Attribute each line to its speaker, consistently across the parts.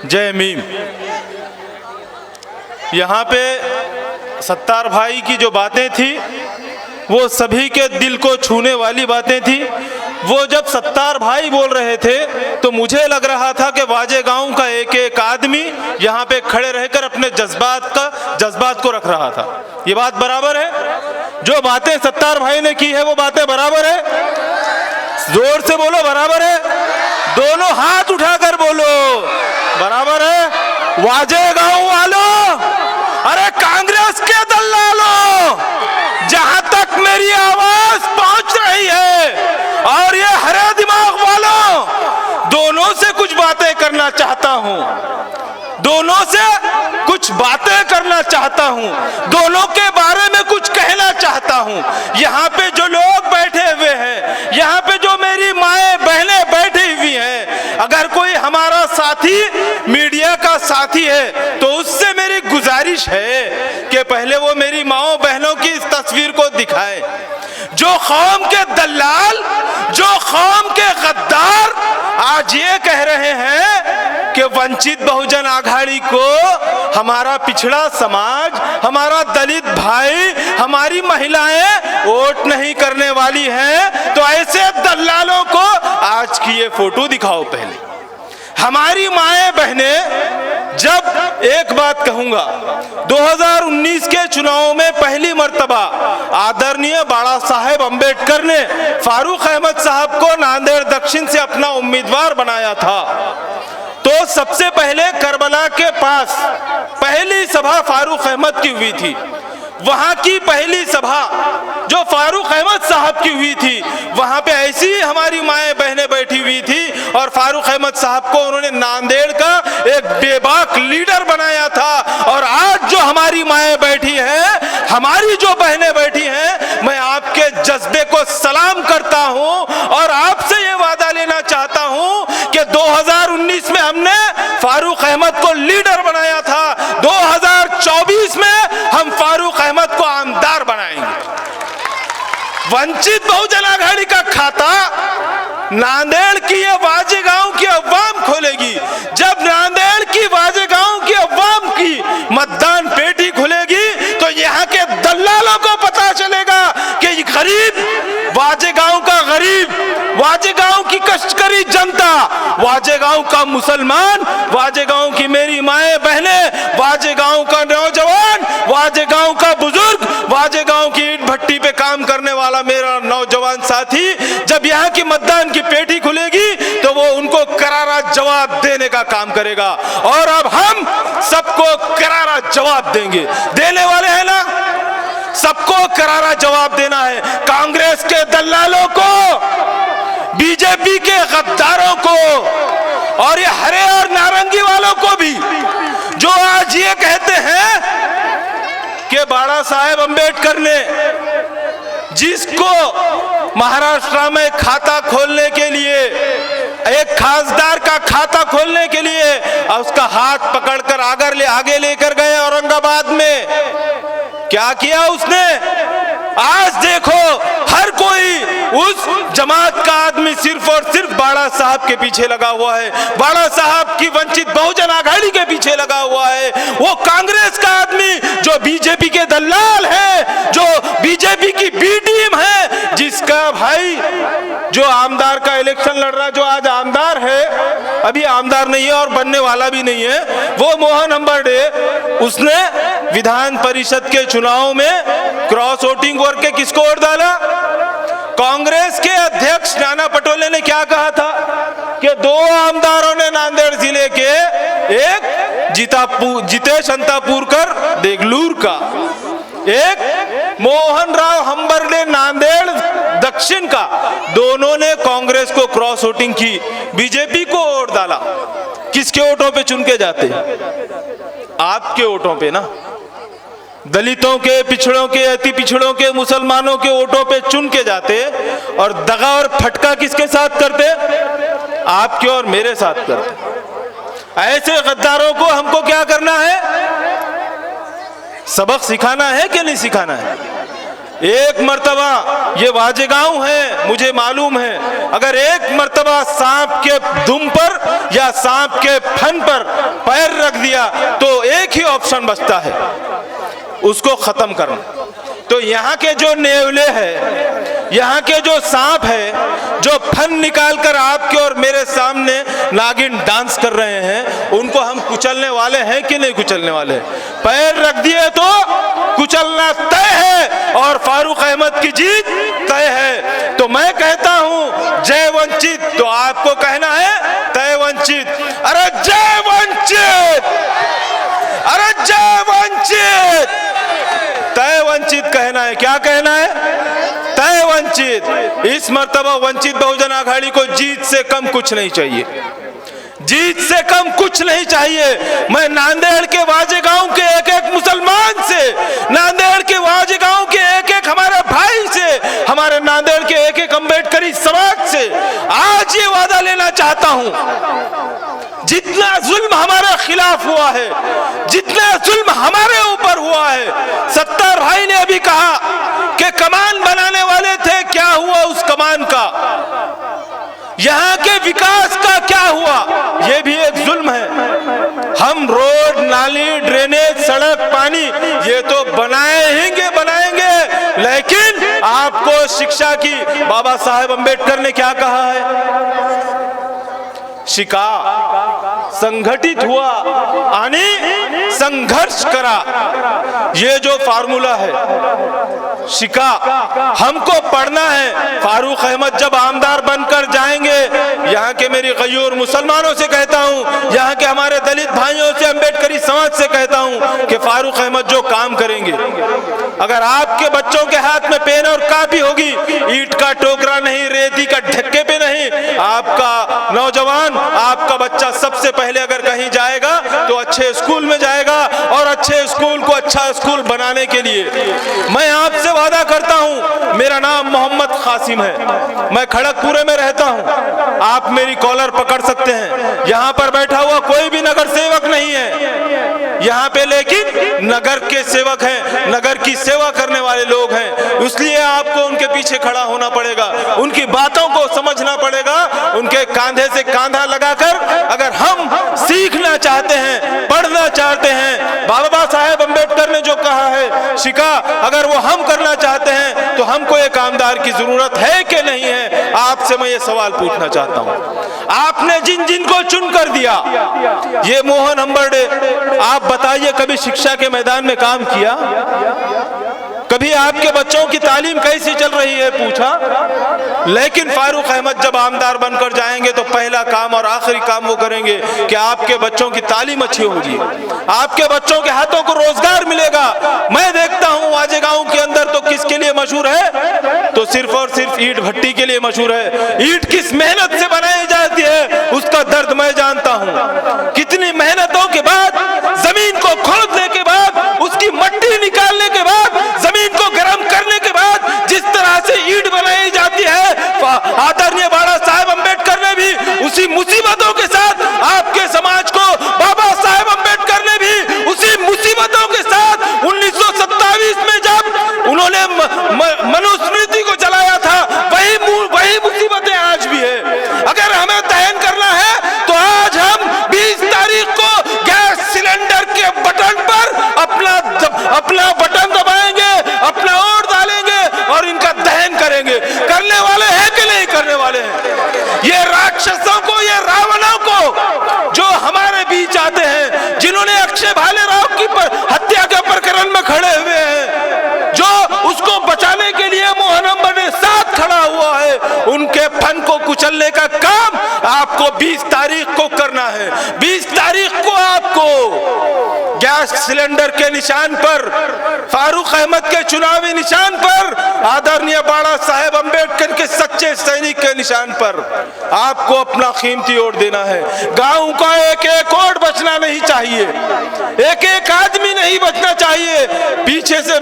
Speaker 1: जय मीम। यहाँ पे सत्तार भाई की जो बातें थी वो सभी के दिल को छूने वाली बातें थी। वो जब सत्तार भाई बोल रहे थे तो मुझे लग रहा था कि वाजे गांव का एक एक आदमी यहाँ पे खड़े रहकर अपने जज्बात को रख रहा था। ये बात बराबर है? जो बातें सत्तार भाई ने की है वो बातें बराबर है? जोर से बोलो, बराबर है? दोनों हाथ उठाकर बोलो, बराबर है? वाजे गांव वालों, अरे कांग्रेस के दल्लालों, जहां तक मेरी आवाज पहुंच रही है और ये हरे दिमाग वालों, दोनों से कुछ बातें करना चाहता हूं, दोनों से कुछ बातें करना चाहता हूं, दोनों के बारे में कुछ कहना चाहता हूं। यहाँ पे जो लोग बैठे हुए हैं, यहाँ पे जो मेरी माएं बहनें बैठी हुई हैं, अगर कोई हमारा साथी मीडिया का साथी है तो उससे मेरी गुजारिश है कि पहले वो मेरी माओ बहनों की इस तस्वीर को दिखाए। जो कौम के दलाल, जो कौम के गद्दार आज ये कह रहे हैं कि वंचित बहुजन आघाड़ी को हमारा पिछड़ा समाज, हमारा दलित भाई, हमारी महिलाएं वोट नहीं करने वाली हैं, तो ऐसे दलालों को आज की ये फोटो दिखाओ। पहले हमारी माएं बहनें, जब एक बात कहूंगा, 2019 के चुनाव में पहली मर्तबा आदरणीय बाला साहेब अम्बेडकर ने फारूक अहमद साहब को नांदेड़ दक्षिण से अपना उम्मीदवार बनाया था, तो सबसे पहले करबला के पास पहली सभा फारूक अहमद की हुई थी। वहां की पहली सभा जो फारूक अहमद साहब की हुई थी, वहां पे ऐसी ही हमारी माएं बहनें बैठी हुई थी और फारूक अहमद साहब को उन्होंने नांदेड़ का एक बेबाक लीडर बनाया था। और आज जो हमारी माएं बैठी हैं, हमारी जो बहनें बैठी हैं, मैं आपके जज्बे को सलाम करता हूं और आपसे ये वादा लेना चाहता हूं कि 2019 में हमने फारूक अहमद को लीडर बनाया था, 2024 में हम फारूक अहमद को आमदार बनाएंगे। वंचित बहुजन आघाड़ी का खाता नांदेड़ की ये वाजे गांव की अवाम खोलेगी। जब नांदेड़ की वाजे गांव की अवाम की मतदान पेटी खुलेगी तो यहाँ के दल्लालों को पता चलेगा कि गरीब वाजे गांव का गरीब, वाजे गांव की कष्टकरी जनता, वाजे गांव का मुसलमान, वाजे गांव की मेरी माएं बहनें, वाजे गांव का नौजवान, वाजे गांव का बुजुर्ग, वाजे गांव की ईंट भट्टी पे काम करने वाला मेरा नौजवान साथी, जब यहाँ की मतदान की पेटी खुलेगी तो वो उनको करारा जवाब देने का काम करेगा। और अब हम सबको करारा जवाब देंगे। देने वाले हैं ना? सबको करारा जवाब देना है। कांग्रेस के दल्लालों को, बीजेपी के गद्दारों को और ये हरे और नारंगी वालों को भी, जो आज ये कहते हैं कि बाला साहेब अम्बेडकर ने जिसको महाराष्ट्र में खाता खोलने के लिए, एक खासदार का खाता खोलने के लिए उसका हाथ पकड़कर आगे लेकर गए औरंगाबाद में, क्या किया उसने? आज देखो हर कोई उस जमात का आदमी सिर्फ और सिर्फ बाला साहब के पीछे लगा हुआ है, बाला साहब की वंचित बहुजन आघाड़ी के पीछे लगा हुआ है। वो कांग्रेस का आदमी जो बीजेपी के दलाल है, जो बीजेपी की बी टीम है, जिसका भाई जो आमदार का इलेक्शन लड़ रहा, जो आज आमदार है, अभी आमदार नहीं है और बनने वाला भी नहीं है, वो मोहन हम्बर्डे, उसने विधान परिषद के चुनाव में क्रॉस वोटिंग करके किसको वोट डाला? कांग्रेस के अध्यक्ष नाना पटोले ने क्या कहा था कि 2 आमदारों ने नांदेड़ जिले के, एक जितेश अंतापुरकर देगलूर का, एक मोहन राव हम्बर्डे नांदेड़ दक्षिण का, दोनों ने कांग्रेस को क्रॉस वोटिंग की, बीजेपी को वोट डाला। किसके वोटों पे चुन के जाते? आपके वोटों पे ना। दलितों के, पिछड़ों के, अति पिछड़ों के, मुसलमानों के वोटों पे चुन के जाते और दगा और फटका किसके साथ करते? आपके और मेरे साथ करते। ऐसे गद्दारों को हमको क्या करना है? सबक सिखाना है कि नहीं सिखाना है? एक मर्तबा ये वाजेगांव है, मुझे मालूम है, अगर एक मर्तबा सांप के दुम पर या सांप के फन पर पैर रख दिया तो एक ही ऑप्शन बचता है, उसको खत्म करना। तो यहाँ के जो नेवले हैं, यहाँ के जो सांप है, जो फन निकाल कर आपके और मेरे सामने नागिन डांस कर रहे हैं, उनको हम कुचलने वाले हैं कि नहीं कुचलने वाले? पैर रख दिए तो कुचलना तय है और फारूक अहमद की जीत तय है। तो मैं कहता हूं जय वंचित, तो आपको कहना है तय वंचित। अरे जय वंचित, अरे जय वंचित, तय वंचित कहना है। क्या कहना है? तय वंचित। इस मर्तबा वंचित बहुजन आघाड़ी को जीत से कम कुछ नहीं चाहिए, जीत से कम कुछ नहीं चाहिए। मैं नांदेड़ के वाजेगांव के एक एक मुसलमान से, नांदेड़ के वाजेगांव के एक एक हमारे भाई से, हमारे नांदेड़ के एक एक अम्बेडकरी समाज से आज ये वादा लेना चाहता हूं, जितना जुल्म हमारे खिलाफ हुआ है, जितना जुल्म हमारे ऊपर हुआ है, सत्तार भाई ने अभी कहा कि कमान बनाने वाले थे, क्या हुआ उस कमान का? यहाँ के विकास का क्या हुआ? ये भी एक जुल्म है। हम रोड, नाली, ड्रेनेज, सड़क, पानी ये तो बनाएंगे, लेकिन आपको शिक्षा की, बाबा साहेब अम्बेडकर ने क्या कहा है? शिका संगठित हुआ आणि संघर्ष करा, ये जो फार्मूला है, शिका हमको पढ़ना है। फारूक अहमद जब आमदार बनकर जाएंगे, यहाँ के मेरी गयूर मुसलमानों से कहता हूँ, यहाँ के हमारे दलित भाइयों से, अम्बेडकरी समाज से कहता हूँ कि फारूक अहमद जो काम करेंगे, अगर आपके बच्चों के हाथ में पेन और कापी होगी, ईंट का टोकरा नहीं, रेती का ढक्के पे नहीं, आपका नौजवान, आपका बच्चा सबसे पहले अगर कहीं जाएगा तो अच्छे स्कूल में जाएगा, और अच्छे स्कूल को अच्छा स्कूल बनाने के लिए मैं आपसे वादा करता हूं। मेरा नाम मोहम्मद कासिम है, मैं खड़गपुरे में रहता हूं, आप मेरी कॉलर पकड़ सकते हैं। यहाँ पर बैठा हुआ कोई भी नगर सेवक नहीं है यहाँ पे, लेकिन नगर के सेवक हैं, नगर की सेवा करने वाले लोग हैं, इसलिए आपको उनके पीछे खड़ा होना पड़ेगा, उनकी बातों को समझना पड़ेगा, उनके कांधे से कांधा लगाकर अगर हम सीखना चाहते हैं, पढ़ना चाहते हैं, बाबा साहेब अम्बेडकर ने जो कहा है शिका, अगर वो हम करना चाहते हैं तो हमको एक आमदार की जरूरत है कि नहीं है? आपसे मैं ये सवाल पूछना चाहता हूं। आपने जिन जिन को चुन कर दिया, ये मोहन हम्बर्डे, आप बताइए कभी शिक्षा के मैदान में काम किया? कभी आपके बच्चों की तालीम कैसी चल रही है पूछा? लेकिन फारूक अहमद जब आमदार बनकर जाएंगे तो पहला काम और आखिरी काम वो करेंगे कि आपके बच्चों की तालीम अच्छी होगी, आपके बच्चों के हाथों को रोजगार मिलेगा। मैं देखता हूं वाजेगांव के अंदर तो किसके लिए मशहूर है? तो सिर्फ और सिर्फ ईंट भट्टी के लिए मशहूर है। ईंट किस मेहनत से बनाई जाती है उसका दर्द मैं जानता हूं। कितनी मेहनतों के बाद, जमीन को खोदने के बाद, उसकी मट्टी निकालने के बाद, जमीन को गर्म करने के बाद जिस तरह से ईंट बनाई जाती है, आदरणीय बाबा साहेब अम्बेडकर ने भी उसी मुसीबतों के साथ आपके समाज को, बाबा साहेब अम्बेडकर ने भी उसी मुसीबतों के साथ 1927 में जब उन्होंने मनुस्मृति को चलाया था, वही मुसीबतें आज भी है। अगर हमें दहन करना है तो आज हम 20 तारीख को गैस सिलेंडर के बटन पर अपना बटन दबाएंगे, अपना वोट डालेंगे और इनका दहन करेंगे। करने वाले हैं कि नहीं करने वाले हैं? ये राक्षसों को, ये रावणों को जो हमारे बीच आते हैं, जिन्होंने अक्षय भालेराव की हत्या के प्रकरण में खड़े हुए हैं, जो उसको बचाने के लिए मोहन हम्बर्डे ने साथ खड़ा हुआ है, उनके फन को कुचलने का काम आपको 20 तारीख को करना है। 20 तारीख को आपको गैस सिलेंडर के निशान पर, फारूक अहमद के चुनावी निशान पर, आदरणीय बाबा साहेब अम्बेडकर के सच्चे सैनिक के निशान पर आपको अपना कीमती वोट देना है। गांव का एक एक वोट बचना नहीं चाहिए, एक एक आदमी नहीं बचना चाहिए। पीछे से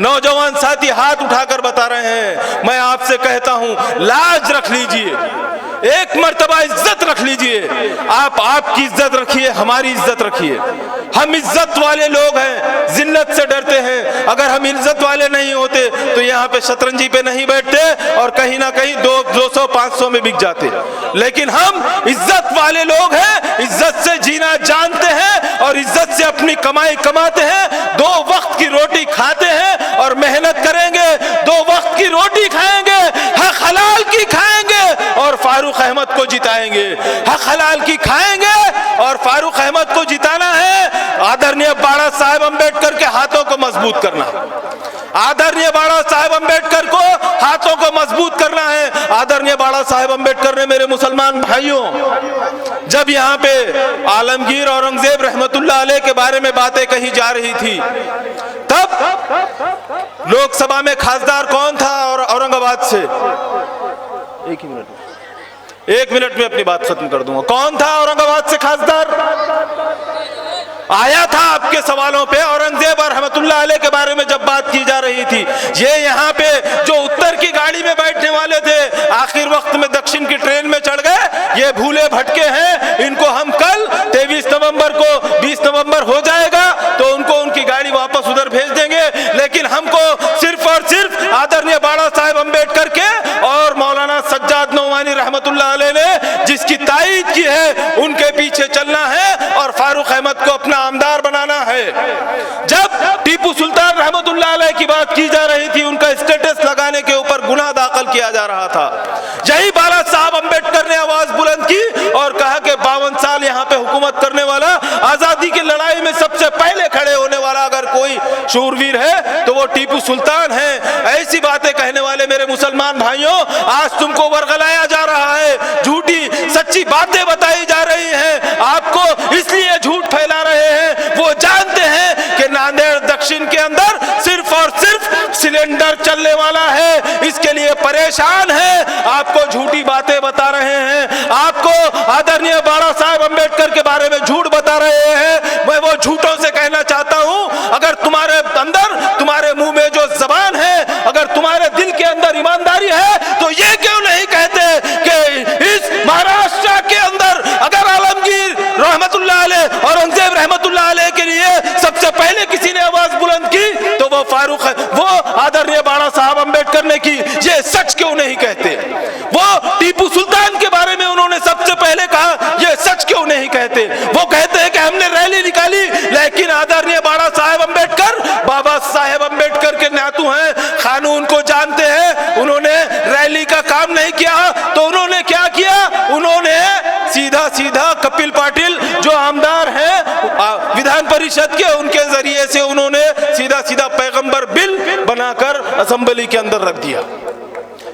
Speaker 1: नौजवान साथी हाथ उठाकर बता रहे हैं। मैं आपसे कहता हूं, लाज रख लीजिए, एक मर्तबा इज्जत रख लीजिए। आप आपकी इज्जत रखिए, हमारी इज्जत रखिए। हम इज्जत वाले लोग हैं, जिल्लत से डरते हैं। अगर हम इज्जत वाले नहीं होते तो यहाँ पे शतरंजी पे नहीं बैठते और कहीं ना कहीं 200-500 में बिक जाते। लेकिन हम इज्जत वाले लोग हैं, इज्जत से जीना जानते हैं और इज्जत से अपनी कमाई कमाते हैं। 2 वक्त की रोटी खाते हैं और मेहनत करेंगे, 2 वक्त की रोटी खाएंगे, हक हलाल की खाएंगे और फारूक अहमद को जिताएंगे। हक हलाल की खाएंगे और फारूक अहमद को जिताना है। आदरणीय बाड़ा साहेब अंबेडकर के हाथों को मजबूत करना, आदरणीय बाड़ा साहेब अंबेडकर को हाथों को मजबूत करना है। आदरणीय बाड़ा साहेब अंबेडकर ने, मेरे मुसलमान भाइयों, जब यहाँ पे आलमगीर औरंगजेब रहमतुल्लाह अलैह के बारे में बातें कही जा रही थी, तब लोकसभा में खासदार कौन था और औरंगाबाद से, एक मिनट में अपनी बात खत्म कर दूंगा। कौन था औरंगाबाद से खासदार? आया था आपके सवालों पे। औरंगजेब और रहमतुल्लाह अलैह के बारे में जब बात की जा रही थी, ये यहाँ पे जो उत्तर की गाड़ी में बैठने वाले थे, आखिर वक्त में दक्षिण की ट्रेन में चढ़ गए, ये भूले भटके हैं। इनको हम कल 23 नवंबर को 20 नवंबर हो जाएगा तो उनको उनकी गाड़ी वापस उधर भेज देंगे। लेकिन हमको सिर्फ और सिर्फ आदरणीय बाड़ा साहेब अंबेडकर के और मौलाना सज्जाद नौमानी रहमतुल्लाह अलैह ने जिसकी ताईद की है, उनके पीछे चलना है और फारूक अहमद को अपना आमदार बनाना है। जब टीपू सुल्तान रहमतुल्लाह अलैह की बात की जा रही थी, उनका स्टेटस लगाने के ऊपर गुनाह दाखिल किया जा रहा था, यही बाला साहब अंबेडकर ने आवाज बुलंद की और कहा कि 52 साल यहाँ पे हुकूमत करने वाला, आजादी की लड़ाई में सबसे पहले खड़े होने वाला अगर कोई शूरवीर है तो वो टीपू सुल्तान है। ऐसी बातें कहने वाले मेरे मुसलमान भाइयों, आज तुमको वर्गलाया जा रहा है, झूठी सच्ची बातें बताई जा रही हैं, आपको इसलिए झूठ फैला रहे हैं। वो जानते हैं कि नांदेड़ दक्षिण के अंदर सिर्फ और सिर्फ सिलेंडर चलने वाला है, इसके लिए परेशान है, आपको झूठी बातें बता रहे हैं, आपको आदरणीय बाड़ा साहेब अंबेडकर के बारे में झूठ बता रहे हैं। मैं वो झूठों से कहना चाहता हूं, अगर तुम्हारे अंदर, तुम्हारे मुंह में जो जबान है, अगर तुम्हारे दिल के अंदर ईमानदारी है तो ये क्यों नहीं कहते कि इस महाराष्ट्र के अंदर अगर आलमगीर रहमतुल्लाह अलैह, औरंगजेब रहमतुल्लाह अलैह के लिए सबसे पहले किसी ने आवाज बुलंद की तो वो फारूक है, वो आदरणीय बाड़ा साहब अंबेडकर ने की। ये सच क्यों नहीं कहते? वो टीपू सुल्तान के बारे में उन्होंने सबसे पहले कहा, ये सच क्यों नहीं कहते? वो कहते हैं कि हमने रैली निकाली, लेकिन आदरणीय बाड़ा साहेब अंबेडकर बाबा साहेब अंबेडकर के नातू हैं, कानून को जानते हैं। उन्होंने रैली का काम नहीं किया तो उन्होंने क्या किया? उन्होंने सीधा सीधा कपिल पाटिल जो आमदार हैं विधान परिषद के, उनके जरिए से उन्होंने सीधा सीधा पैगंबर बिल बनाकर असेंबली के अंदर रख दिया।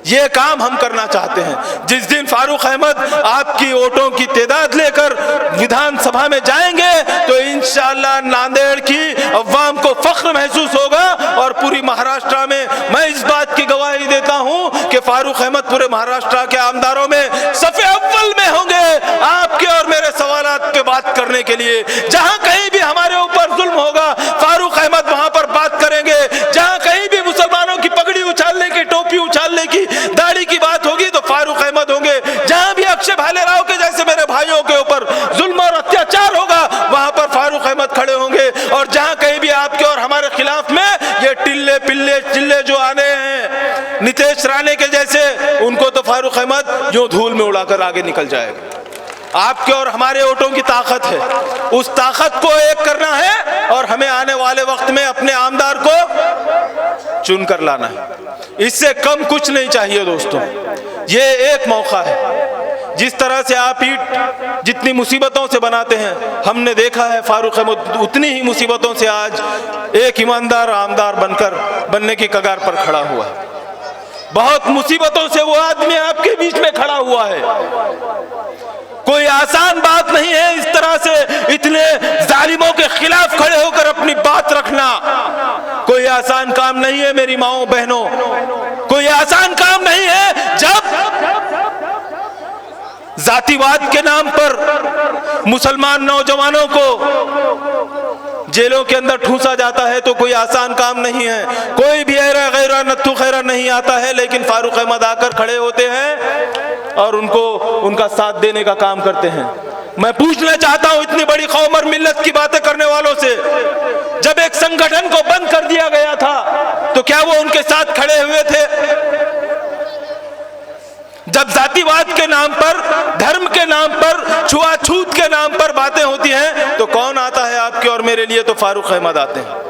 Speaker 1: ये काम हम करना चाहते हैं। जिस दिन फारूक अहमद आपकी वोटों की तादाद लेकर विधानसभा में जाएंगे तो इंशाअल्लाह नांदेड़ की अवाम को फख्र महसूस होगा और पूरी महाराष्ट्र में मैं इस बात की गवाही देता हूं कि फारूक अहमद पूरे महाराष्ट्र के आमदारों में सफ़े अव्वल में होंगे आपके और मेरे सवालात पे बात करने के लिए। जहां कहीं भी हमारे ऊपर जुल्म होगा, फारूक अहमद वहां पर बात करेंगे। जहां कहीं भी मुसलमानों की पगड़ी उछालने की, टोपी उछालने की, दाढ़ी की बात होगी तो फारूक अहमद होंगे। जहां भी अक्षय भालेराव के जैसे मेरे भाइयों के ऊपर जुल्म और अत्याचार होगा, वहां पर फारूक अहमद खड़े होंगे। और जहां कहीं भी आपके और हमारे खिलाफ में ये टिल्ले पिल्ले चिल्ले जो आने हैं नितेश राणे के जैसे, उनको तो फारूक अहमद जो धूल में उड़ाकर आगे निकल जाएगा। आपके और हमारे वोटों की ताकत है, उस ताकत को एक करना है और हमें आने वाले वक्त में अपने आमदार को चुन कर लाना है। इससे कम कुछ नहीं चाहिए दोस्तों। ये एक मौका है। जिस तरह से आप ईंट जितनी मुसीबतों से बनाते हैं, हमने देखा है फारूक अहमद उतनी ही मुसीबतों से आज एक ईमानदार आमदार बनने की कगार पर खड़ा हुआ है। बहुत मुसीबतों से वो आदमी आपके बीच में खड़ा हुआ है। कोई आसान बात नहीं है इस तरह से इतने जालिमों के खिलाफ खड़े होकर अपनी बात रखना। कोई आसान काम नहीं है मेरी माओ बहनों, कोई आसान काम नहीं है। जब जातिवाद के नाम पर मुसलमान नौजवानों को जेलों के अंदर ठूंसा जाता है तो कोई आसान काम नहीं है, कोई भी ऐरा गैरा नत्थु खैरा नहीं आता है, लेकिन फारूक अहमद आकर खड़े होते हैं और उनको उनका साथ देने का काम करते हैं। मैं पूछना चाहता हूं इतनी बड़ी कौम और मिल्लत की बातें करने वालों से, जब एक संगठन को बंद कर दिया गया था तो क्या वो उनके साथ खड़े हुए थे? जब जातिवाद के नाम पर, धर्म के नाम पर, छुआछूत के नाम पर बातें होती हैं तो कौन आता है आपके और मेरे लिए? तो फारूक अहमद आते हैं।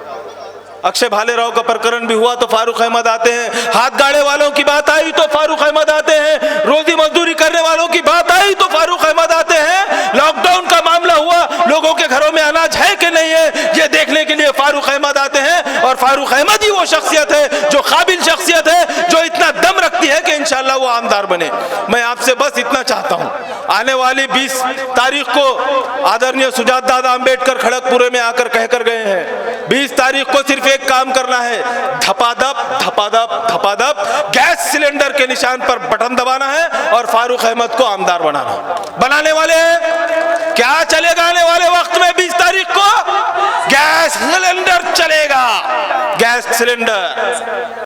Speaker 1: अक्षय भालेराव का प्रकरण भी हुआ तो फारूक अहमद आते हैं। हाथ गाड़े वालों की बात आई तो फारूक अहमद आते हैं। रोजी मजदूरी करने वालों की बात आई तो फारूक अहमद आते हैं। लॉकडाउन का मामला हुआ, लोगों के घरों में अनाज है कि नहीं है ये देखने के लिए फारूक अहमद आते हैं। और फारूक अहमद ही वो शख्सियत है, जो काबिल शख्सियत है, जो इतना दम रखती है कि इंशाअल्लाह वो आमदार बने। मैं आपसे बस इतना चाहता हूँ, आने वाली 20 तारीख को आदरणीय सुजात दादा अम्बेडकर खड़गपुरे में आकर कहकर गए हैं, 20 तारीख को सिर्फ एक काम करना है, धपाधप धपाधप धपाधप गैस सिलेंडर के निशान पर बटन दबाना है और फारूक अहमद को आमदार बनाना। बनाने वाले हैं क्या? चलेगा आने वाले वक्त में 20 तारीख को गैस सिलेंडर चलेगा, गैस सिलेंडर।